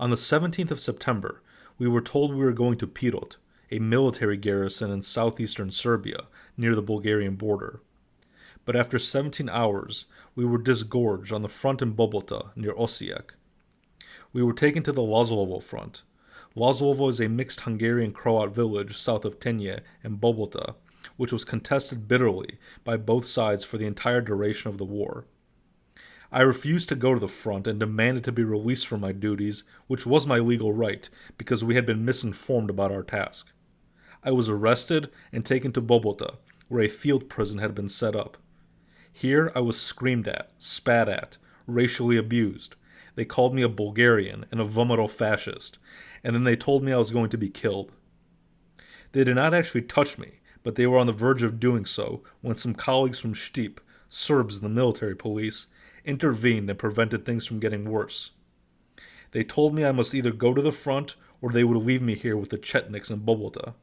On the 17th of September, we were told we were going to Pirot, a military garrison in southeastern Serbia, near the Bulgarian border. But after 17 hours, we were disgorged on the front in Bobota, near Osijek. We were taken to the Lazovo front. Lazovo is a mixed Hungarian-Croat village south of Tenje and Bobota, which was contested bitterly by both sides for the entire duration of the war. I refused to go to the front and demanded to be released from my duties, which was my legal right, because we had been misinformed about our task. I was arrested and taken to Bobota, where a field prison had been set up. Here I was screamed at, spat at, racially abused. They called me a Bulgarian and a vomito fascist, and then they told me I was going to be killed. They did not actually touch me, but they were on the verge of doing so when some colleagues from Štip, Serbs in the military police, intervened and prevented things from getting worse. They told me I must either go to the front or they would leave me here with the Chetniks in Bobota.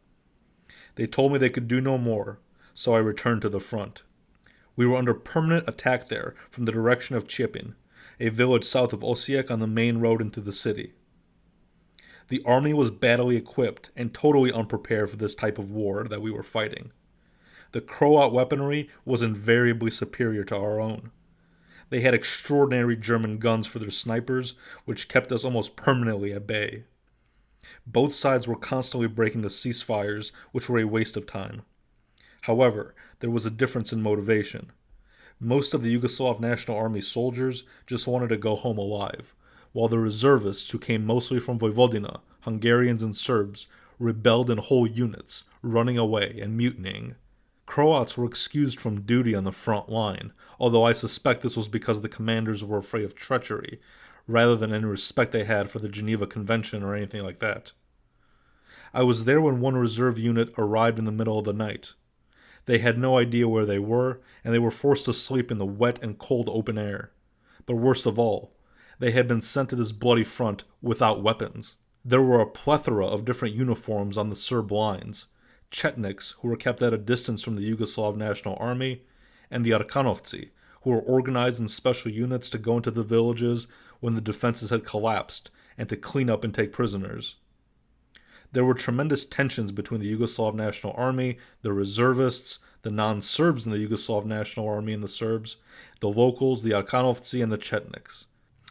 They told me they could do no more, so I returned to the front. We were under permanent attack there from the direction of Chepin, a village south of Osijek on the main road into the city. The army was badly equipped and totally unprepared for this type of war that we were fighting. The Croat weaponry was invariably superior to our own. They had extraordinary German guns for their snipers, which kept us almost permanently at bay. Both sides were constantly breaking the ceasefires, which were a waste of time. However, there was a difference in motivation. Most of the Yugoslav National Army soldiers just wanted to go home alive, while the reservists, who came mostly from Vojvodina, Hungarians and Serbs, rebelled in whole units, running away and mutinying. Croats were excused from duty on the front line, although I suspect this was because the commanders were afraid of treachery, rather than any respect they had for the Geneva Convention or anything like that. I was there when one reserve unit arrived in the middle of the night. They had no idea where they were, and they were forced to sleep in the wet and cold open air. But worst of all, they had been sent to this bloody front without weapons. There were a plethora of different uniforms on the Serb lines: Chetniks, who were kept at a distance from the Yugoslav National Army, and the Arkanovci, who were organized in special units to go into the villages when the defenses had collapsed, and to clean up and take prisoners. There were tremendous tensions between the Yugoslav National Army, the reservists, the non-Serbs in the Yugoslav National Army and the Serbs, the locals, the Arkanovci, and the Chetniks.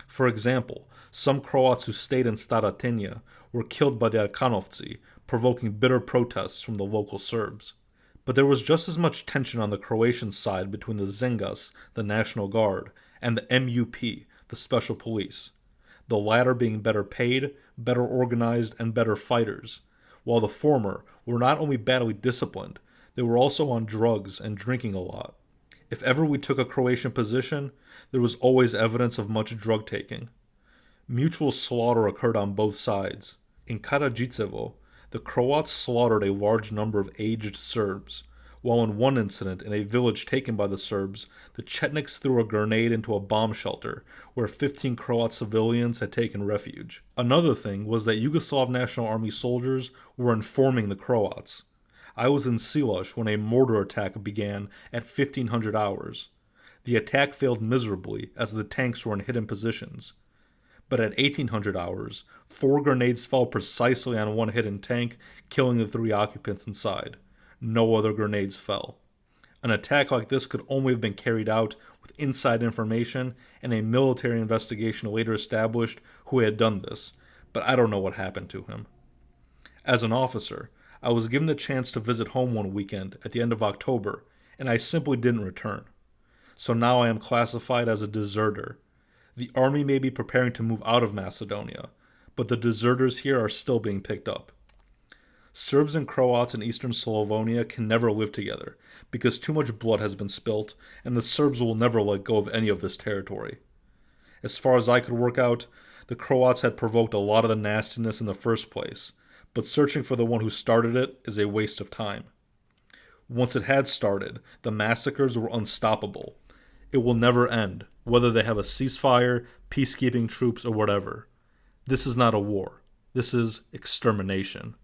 For example, some Croats who stayed in Stara Tenja were killed by the Arkanovci, provoking bitter protests from the local Serbs. But there was just as much tension on the Croatian side between the Zengas, the National Guard, and the MUP, the Special Police, the latter being better paid, better organized, and better fighters, while the former were not only badly disciplined, they were also on drugs and drinking a lot. If ever we took a Croatian position, there was always evidence of much drug taking. Mutual slaughter occurred on both sides. In Karadzicevo, the Croats slaughtered a large number of aged Serbs, while in one incident in a village taken by the Serbs, the Chetniks threw a grenade into a bomb shelter where 15 Croat civilians had taken refuge. Another thing was that Yugoslav National Army soldiers were informing the Croats. I was in Siloš when a mortar attack began at 1500 hours. The attack failed miserably as the tanks were in hidden positions. But at 1800 hours, 4 grenades fell precisely on one hidden tank, killing the 3 occupants inside. No other grenades fell. An attack like this could only have been carried out with inside information, and a military investigation later established who had done this, but I don't know what happened to him. As an officer, I was given the chance to visit home one weekend at the end of October, and I simply didn't return. So now I am classified as a deserter. The army may be preparing to move out of Macedonia, but the deserters here are still being picked up. Serbs and Croats in eastern Slavonia can never live together because too much blood has been spilt, and the Serbs will never let go of any of this territory. As far as I could work out, the Croats had provoked a lot of the nastiness in the first place, but searching for the one who started it is a waste of time. Once it had started, the massacres were unstoppable. It will never end, whether they have a ceasefire, peacekeeping troops, or whatever. This is not a war. This is extermination.